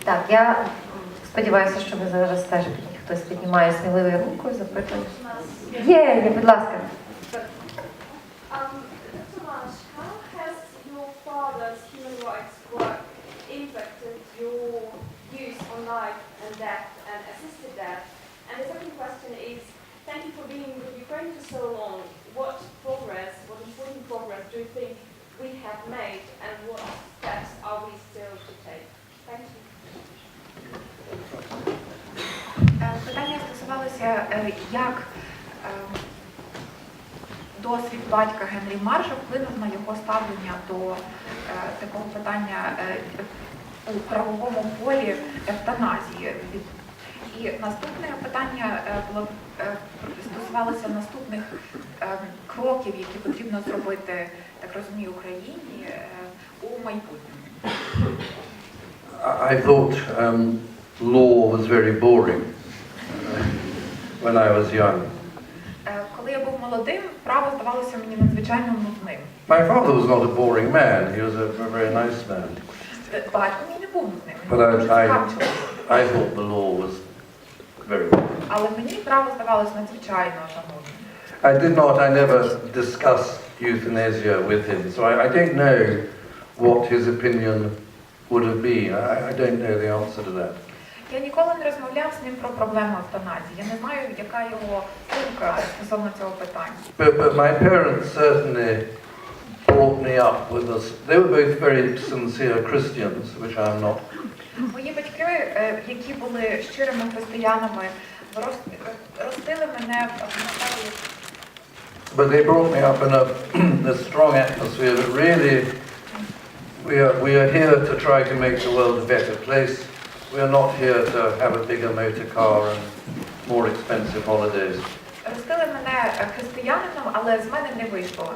Так, я сподіваюся, що ви зараз теж хтось піднімає сміливою рукою, запитує. Є, будь ласка. Father's human rights work impacted your views on life and death and assisted death? And the second question is, thank you for being with Ukraine for so long. What important progress do you think we have made, and what steps are we still to take? Thank you. Питання стосувалося, як досвід батька Генрі Марша вплинув на його ставлення до такого питання у правовому полі евтаназії. І наступне питання було стосувалося наступних кроків, які потрібно зробити, так розумію, Україні у майбутньому. I thought law was very boring when I was young. Коли я був молодим, право здавалося мені надзвичайно нудним. My father was not a boring man. He was a very nice man. Батько мій не був нудним. But I thought the law was very boring. Але мені право здавалося надзвичайно нудним. I never discussed euthanasia with him, so I don't know what his opinion would have been. I don't know the answer to that. Я ніколи не розмовляв з ним про проблему евтаназії. Я не знаю, яка його думка стосовно цього питання. But my parents certainly brought me up with us. They were both very sincere Christians, which I'm not. Мої батьки, які були щирими християнами, ростили мене в атмосфері. But they brought me up in a strong atmosphere that really we are here to try to make the world a better place. We are not here to have a bigger motor car and more expensive holidays. Ростили мене християнином, але з мене не вийшло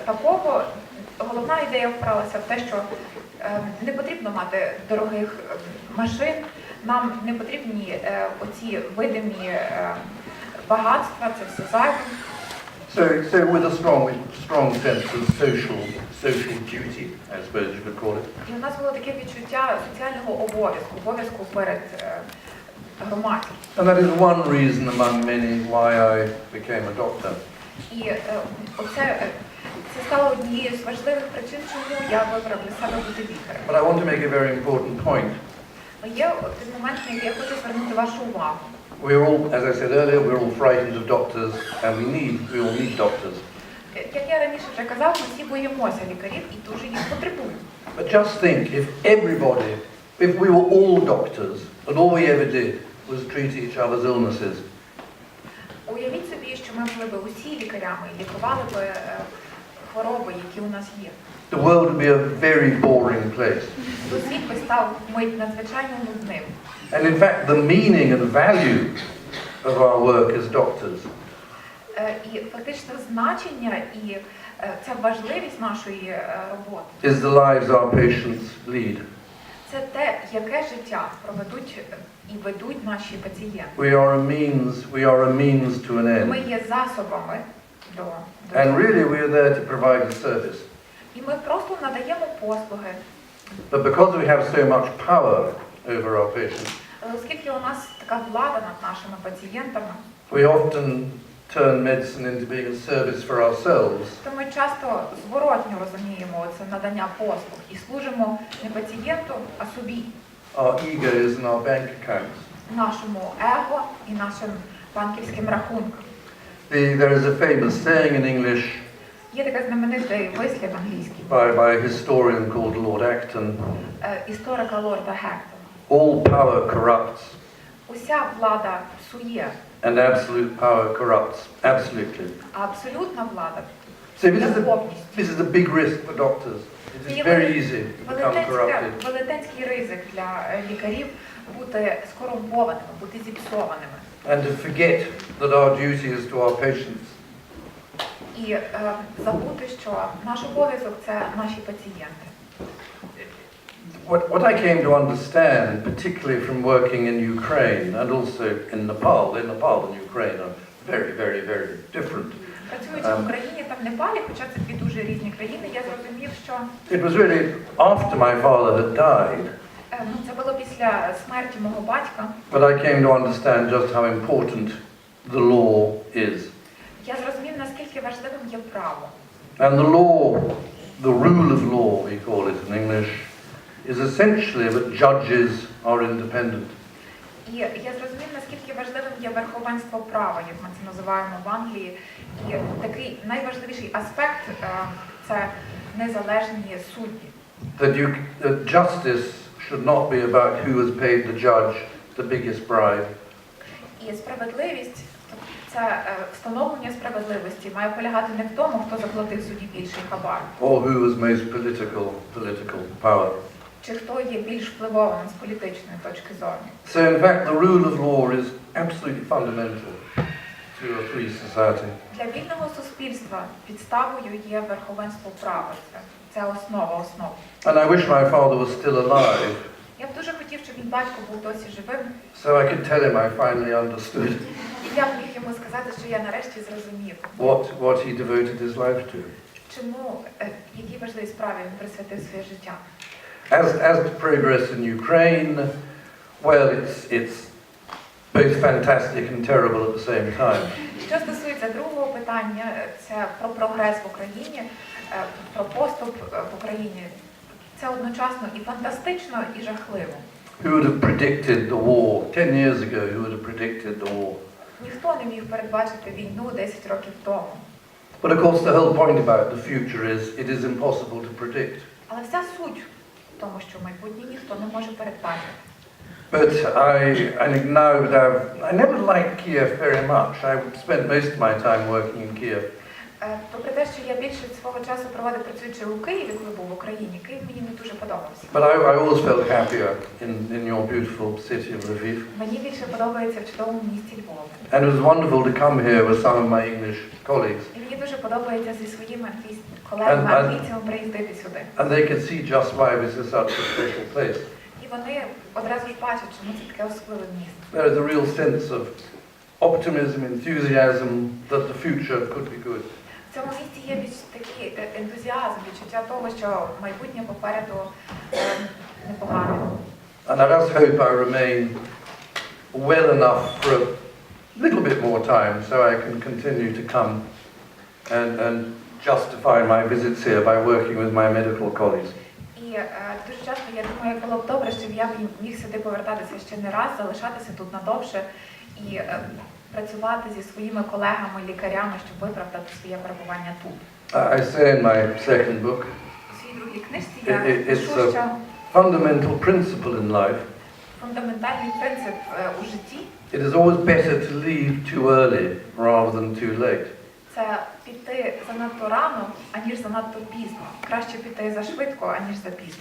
такого. Головна ідея впиралася в те, що не потрібно мати дорогих машин, нам не потрібні оці видимі багатства, це все зайве. So with a strong sense of social duty, I suppose you could call it. І у нас було таке відчуття соціального обов'язку перед громадськістю. And that is one reason among many why I became a doctor. І це стало однією з важливих причин, чому я вибрав для себе бути лікарем. But I want to make a very important point. Є один момент, на який я хочу звернути вашу увагу. We're all, as I said earlier, we're all frightened of doctors, and we all need doctors. Як я раніше вже казав, ми всі боїмося лікарів і дуже їх потребуємо. But just think, if we were all doctors, and all we ever did was treat each other's illnesses. Уявіть собі, що ми були б усі лікарями і лікували б хвороби, які у нас є. The world would be a very boring place. То світ би став мить надзвичайно нудним. And in fact, the meaning and value of our work as doctors І фактично значення і ця важливість нашої роботи is the lives our patients lead. це те, яке життя проведуть і ведуть наші пацієнти. We are a means to an end. Ми є засобами до And really we are there to provide a service. І ми просто надаємо послуги. But because we have so much power over our patients, Оскільки у нас така влада над нашими пацієнтами, we often turn medicine into being a service for ourselves. то ми часто зворотньо розуміємо це надання послуг і служимо не пацієнту, а собі. Our egos and our bank accounts. Нашому его і нашим банківським рахункам. There is a famous saying in English Є така знаменитий вислів англійський by a historian called Lord Acton. Історика лорда Гектона. All power corrupts. Уся влада псує. And absolute power corrupts absolutely. А абсолютна влада So this is a big risk for doctors. It is very easy to become corrupted. Велетенський ризик для лікарів бути скорумпованими, бути зіпсованими. And to forget that our duty is to our patients. І забути, що наш обов'язок – це наші пацієнти. What I came to understand, particularly from working in Ukraine and also in Nepal and Ukraine are very, very, very different. Працюючи в Україні та в Непалі, хоча це дві дуже різні країни, я зрозумів, що It was really after my father had died Це було після смерті мого батька. But I came to understand just how important the law is. Я зрозумів, наскільки важливим є право. And the law, the rule of law, we call it in English, is essentially that judges are independent. І я зрозумів, наскільки важливим є верховенство права, як ми це називаємо в Англії. І такий найважливіший аспект – це незалежні судді. That justice should not be about who has paid the judge the biggest bribe. І справедливість, це встановлення справедливості, має полягати не в тому, хто заплатив судді більший хабар. Or who has most political power. Чи хто є більш впливовим з політичної точки зору. So in fact the rule of law is absolutely fundamental to a free society. Для вільного суспільства підставою є верховенство права. Це основа основ. And I wish my father was still alive. Я б дуже хотів, щоб мій батько був досі живим. So I could tell him I finally understood І я б міг йому сказати, що я нарешті зрозумів, what he devoted his life to. чому, які важливі справи він присвятив своє життя. As to progress in Ukraine, well, it's both fantastic and terrible at the same time. Що стосується другого питання, це про прогрес в Україні, про поступ в Україні. Це одночасно і фантастично, і жахливо. Who would have predicted the war 10 years ago? Who would have predicted the war? Ніхто не міг передбачити війну 10 років тому. But of course the whole point about the future is it is impossible to predict. Але вся суть в тому, що майбутнє ніхто не може передбачити. But I now that I never liked Kiev very much. I spent most of my time working in Kiev. Попри те, що я більше свого часу проводив працюючи у Києві, коли був в Україні, Київ мені не дуже подобався. But I always felt happier in your beautiful city of Lviv. Мені більше подобається в чудовому місті Львові. And it was wonderful to come here with some of my English colleagues. І мені дуже подобається зі своїми колегами англійцями приїздити сюди. And they could see just why this is such a special place. І вони одразу ж бачать, чому це таке особливе місце. There is a real sense of optimism, enthusiasm that the future could be good. В цьому місці є такий ентузіазм, відчуття того, що майбутнє попереду непогане. And I just hope I remain well enough for a little bit more time so I can continue to come and justify my visits here by working with my medical colleagues. І дуже часто я думаю, було б добре, щоб я міг сюди повертатися ще не раз, залишатися тут надовше і працювати зі своїми колегами-лікарями, щоб виправдати своє перебування тут. I say in my second book, У своїй другій книжці я пишу, it's що a fundamental principle in life. фундаментальний принцип у житті It is always better to leave too early rather than too late. це піти занадто рано, аніж занадто пізно. Краще піти зашвидко, аніж запізно.